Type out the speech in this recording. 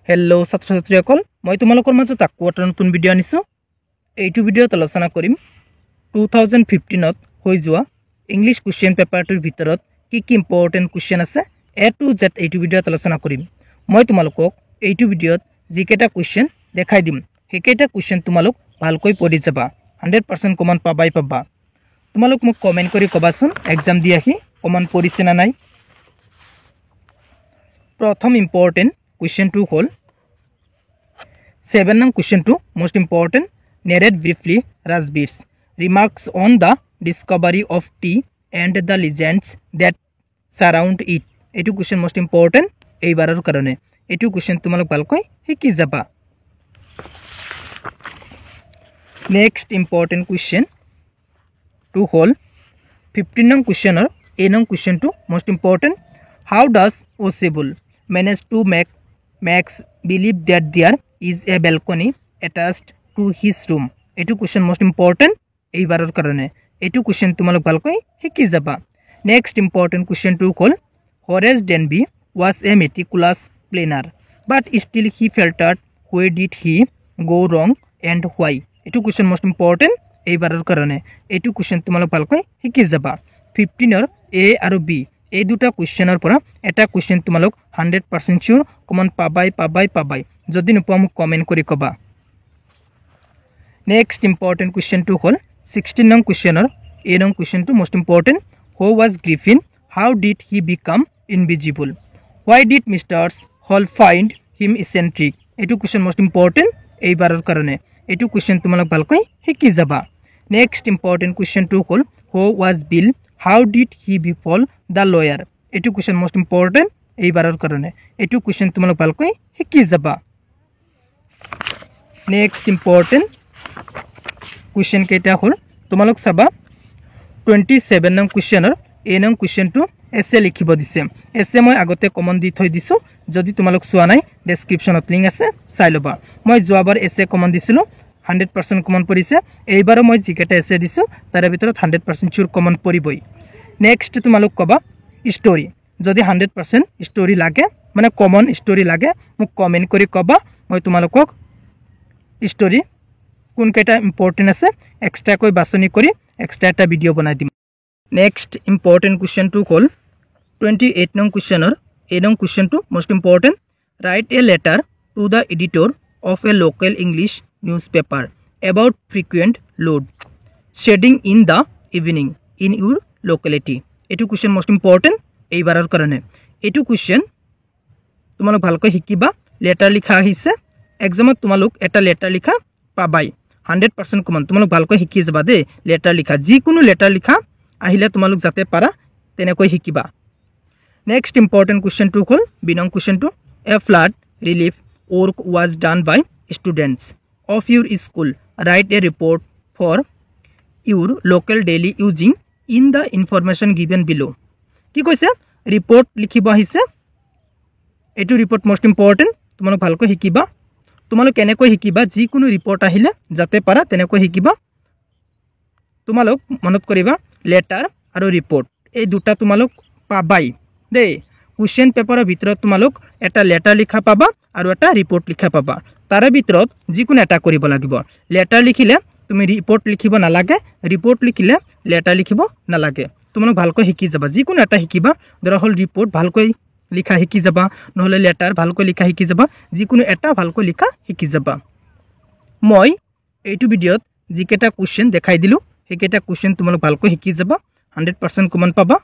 Hello' ছাত্ৰ ছাত্ৰীসকল মই তোমালোকৰ মাজত আকৌ এটা নতুন ভিডিঅ' আনিছোঁ। এইটো ভিডিঅ'ত আলোচনা কৰিম 2015ত হৈ যোৱা ইংলিছ কুৱেশ্যন পেপাৰটোৰ ভিতৰত কি কি ইম্পৰ্টেণ্ট কুৱেশ্যন আছে এ টু জেড এইটো ভিডিঅ'ত আলোচনা কৰিম। মই তোমালোকক এইটো ভিডিঅ'ত যিকেইটা কুৱেশ্যন দেখাই দিম সেইকেইটা কুৱেশ্যন তোমালোক ভালকৈ পঢ়ি যাবা, 100% কমন পাবাই পাবা। তোমালোক মোক কমেণ্ট কৰি ক'বাচোন এক্সাম দি আহি কমন পৰিছে না নাই। প্ৰথম ইম্পৰ্টেণ্ট কুৱেশ্যনটো হ'ল 7 nang question 2 most important. Narrate briefly Rajbir's remarks on the discovery of tea and the legends that surround it. Etu question most important eibarar karone. Etu question tumalok balkoi hiki jaba. Next important question to whole 15 nang question or a nang question 2 most important. How does Osebul manage to make Max believe that there is a balcony attached to his room? Etu question most important eibarar karone. Etu question tumalok balkoi hiki jaba. Next important question to call Horace Denby was a meticulous planner, but still he faltered. Where did he go wrong and why? Etu question most important eibarar karone. Etu question tumalok balkoi hiki jaba. 15 or A aru B এই দুটা কুৱেশ্যনৰ পৰা এটা question তোমালোক 100% sure common পাবাই যদি নোপোৱা মোক comment কৰি ক'বা। নেক্সট ইম্পৰ্টেণ্ট কুৱেশ্যনটো হ'ল 16 নং কুৱেশ্যনৰ এ নং কুৱেশ্যনটো most important. Who was Griffin? How did he become invisible? Why did Mr. Hall find him eccentric? এইটো কুৱেশ্যন most important এইবাৰৰ কাৰণে। এইটো কুৱেশ্যন তোমালোক ভালকৈ শিকি যাবা। নেক্সট ইম্পৰ্টেণ্ট কুৱেশ্যনটো হ'ল Who was Bill? How did he befall the lawyer? Etu question most important eibarar karone. Etu question tumalok balkoi hiki jaba. Next important question keita hol tumalok saba 27 nang question or a nang question to essay likhibo dise. Essay moi agote common di thoi disu, jodi tumalok sua nai description ot link ase sai loba. Moi joabar essay common disilu 100% common পৰিছে। এইবাৰো মই জিকেটা এসে দিছো তাৰে ভিতৰত 100% চুৰ common পৰিবই। Next তোমালোক কবা স্টোৰি, যদি 100% স্টোৰি লাগে মানে কমন স্টোৰি লাগে মোক কমেন্ট কৰি কবা, মই তোমালোকক স্টোৰি কোন কেটা ইম্পৰ্টেন্ট আছে এক্সট্ৰা কৈ বাছনি কৰি এক্সট্ৰা এটা ভিডিও বনাই দিম। নেক্সট ইম্পৰ্টেন্ট কুৱেশ্যন টু হ'ল 28 নং কুৱেশ্যনৰ এ নং question two most important. Write a letter to the editor of a local English newspaper about frequent load shedding in the evening in your locality. Etu question most important eibarar karone. Etu question tumalok bhalkoi hikiba. Letter likha ahise exam tumalok eta letter likha pabai 100% common. Tumalok bhalkoi hiki jaba de letter likha ji kono letter likha ahile tumalok jate para tenekoi hikiba. Next important question to hol binong question to a flood relief work was done by students of your school. Write a report for your local daily using in the information given below. কি কৈছে report লিখিব আহিছে। এটো report most important তোমালোক ভালকৈ শিকিবা। তোমালোক কেনেকৈ শিকিবা যিকোনো ৰিপৰ্ট আহিলে যাতে পাৰা তেনেকৈ শিকিবা। তোমালোক মনত কৰিবা লেটাৰ আৰু ৰিপৰ্ট এই দুটা তোমালোক পাবাই দে। কুৱেশ্যন পেপাৰৰ ভিতৰত তোমালোক এটা লেটাৰ লিখা পাবা আৰু এটা ৰিপৰ্ট লিখা পাবা। তাৰে ভিতৰত যিকোনো এটা কৰিব লাগিব। লেটাৰ লিখিলে তুমি ৰিপৰ্ট লিখিব নালাগে, ৰিপৰ্ট লিখিলে লেটাৰ লিখিব নালাগে। তোমালোক ভালকৈ শিকি যাবা, যিকোনো এটা শিকিবা। ধৰা হ'ল ৰিপৰ্ট ভালকৈ লিখা শিকি যাবা, নহ'লে লেটাৰ ভালকৈ লিখা শিকি যাবা, যিকোনো এটা ভালকৈ লিখা শিকি যাবা। মই এইটো ভিডিঅ'ত যিকেইটা কুৱেশ্যন দেখাই দিলোঁ সেইকেইটা কুৱেশ্যন তোমালোক ভালকৈ শিকি যাবা, 100% কমন পাবা।